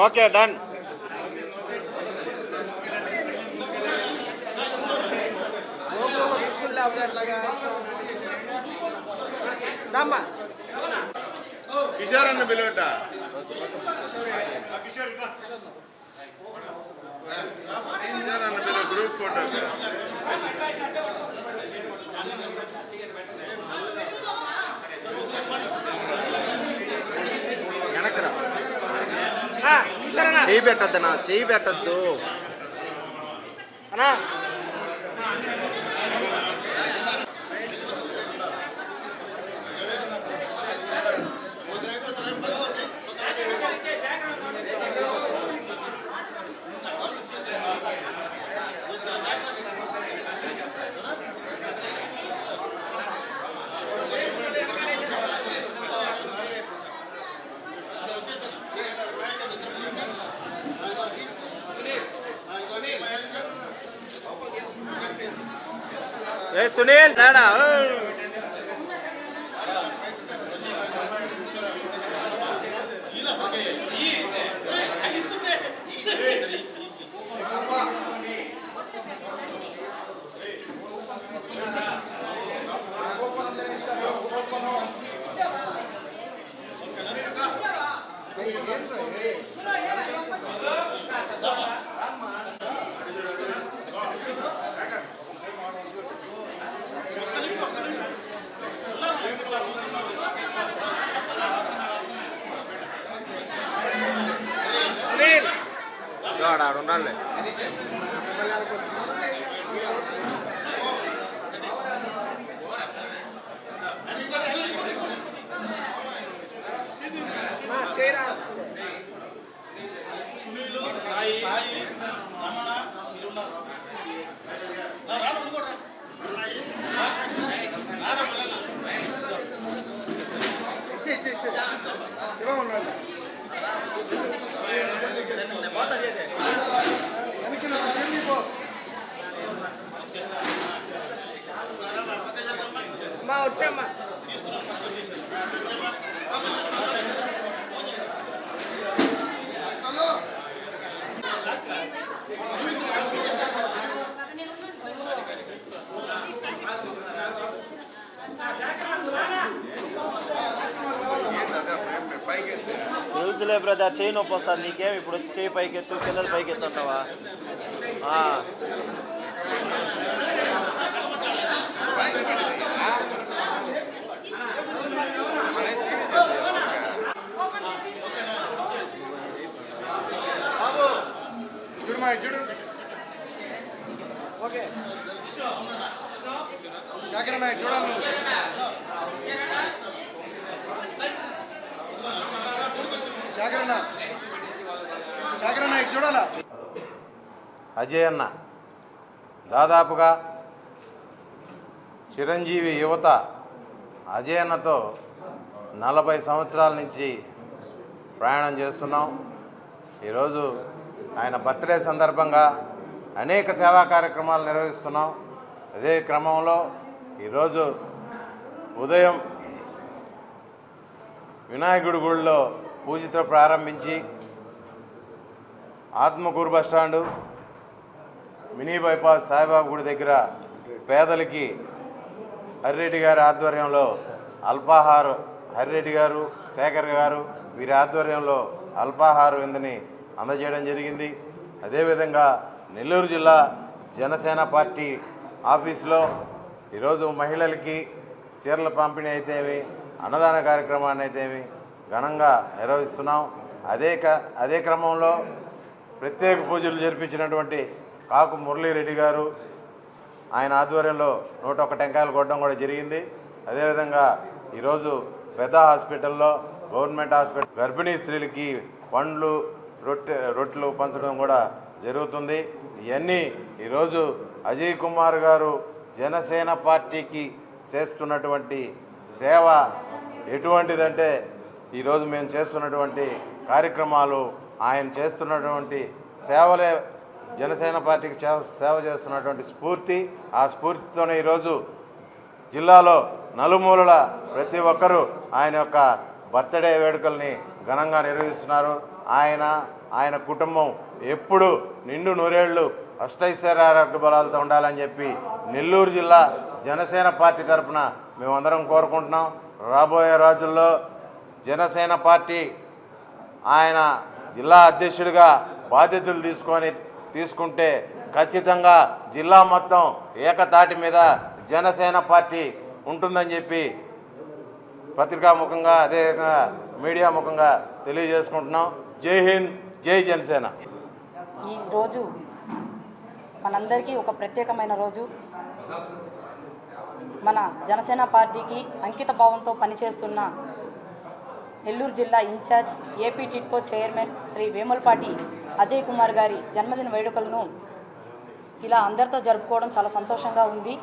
Okay done. Kishore అన్న పిలువట కిషోర్ అన్న పిలువ group photo వెనకరా చెయ్యి పెట్టద్దనా, చెయ్యి పెట్టద్దు అన్నా. ఏ సునీల్ నాడా ఆడుండాలి. వచ్చామ్మా తెలుసులే బ్రదర్, చేయి నొప్పి వస్తుంది నీకేం. ఇప్పుడు వచ్చి చేయి పైకెత్తు, కింద పైకెత్తు అంటావా? చూడు ఓకే చూడాలి. చూడాలా అజయ్ అన్న దాదాపుగా చిరంజీవి యువత అజయ్ అన్నతో 40 సంవత్సరాల నుంచి ప్రయాణం చేస్తున్నాం. ఈరోజు ఆయన బర్త్డే సందర్భంగా అనేక సేవా కార్యక్రమాలు నిర్వహిస్తున్నాం. అదే క్రమంలో ఈరోజు ఉదయం వినాయకుడి గుడిలో పూజతో ప్రారంభించి Atmakur bus stand, mini bypass Saibaba గుడి దగ్గర పేదలకి హరిరెడ్డి గారి ఆధ్వర్యంలో అల్పాహారం, హరిరెడ్డి గారు, శేఖర్ గారు వీరి ఆధ్వర్యంలో అల్పాహార విందుని అందజేయడం జరిగింది. అదేవిధంగా నెల్లూరు జిల్లా జనసేన పార్టీ ఆఫీసులో ఈరోజు మహిళలకి చీరల పంపిణీ అయితేమి, అన్నదాన కార్యక్రమాన్ని అయితేమి ఘనంగా నిర్వహిస్తున్నాం. అదే క్రమంలో ప్రత్యేక పూజలు జరిపించినటువంటి కాకు మురళీరెడ్డి గారు ఆయన ఆధ్వర్యంలో 101 టెంకాయలు కొట్టడం కూడా జరిగింది. అదేవిధంగా ఈరోజు పెద్ద హాస్పిటల్లో, గవర్నమెంట్ హాస్పిటల్ గర్భిణీ స్త్రీలకి పండ్లు, రొట్టెలు పంచడం కూడా జరుగుతుంది. ఇవన్నీ ఈరోజు అజయ్ కుమార్ గారు జనసేన పార్టీకి చేస్తున్నటువంటి సేవ ఎటువంటిదంటే, ఈరోజు మేము చేస్తున్నటువంటి కార్యక్రమాలు, ఆయన చేస్తున్నటువంటి సేవలే జనసేన పార్టీకి సేవ చేస్తున్నటువంటి స్ఫూర్తి. ఆ స్ఫూర్తితోనే ఈరోజు జిల్లాలో నలుమూలల ప్రతి ఒక్కరూ ఆయన యొక్క బర్త్డే వేడుకల్ని ఘనంగా నిర్వహిస్తున్నారు. ఆయన కుటుంబం ఎప్పుడు నిండు నూరేళ్లు అష్టైశ్వర్యారోగ్య బలాలతో ఉండాలని చెప్పి నెల్లూరు జిల్లా జనసేన పార్టీ తరఫున మేమందరం కోరుకుంటున్నాం. రాబోయే రోజుల్లో జనసేన పార్టీ ఆయన జిల్లా అధ్యక్షుడిగా బాధ్యతలు తీసుకుంటే ఖచ్చితంగా జిల్లా మొత్తం ఏకతాటి మీద జనసేన పార్టీ ఉంటుందని చెప్పి పత్రికాముఖంగా అదేవిధంగా మీడియా ముఖంగా తెలియజేసుకుంటున్నాం. జై హింద్, జై జనసేన. ఈ రోజు మనందరికీ ఒక ప్రత్యేకమైన రోజు. మన జనసేన పార్టీకి అంకిత భావంతో పనిచేస్తున్న నెల్లూరు జిల్లా incharge AP TIDCO chairman Shri Vemulapati Ajay Kumar గారి జన్మదిన వేడుకలను ఇలా అందరితో జరుపుకోవడం చాలా సంతోషంగా ఉంది.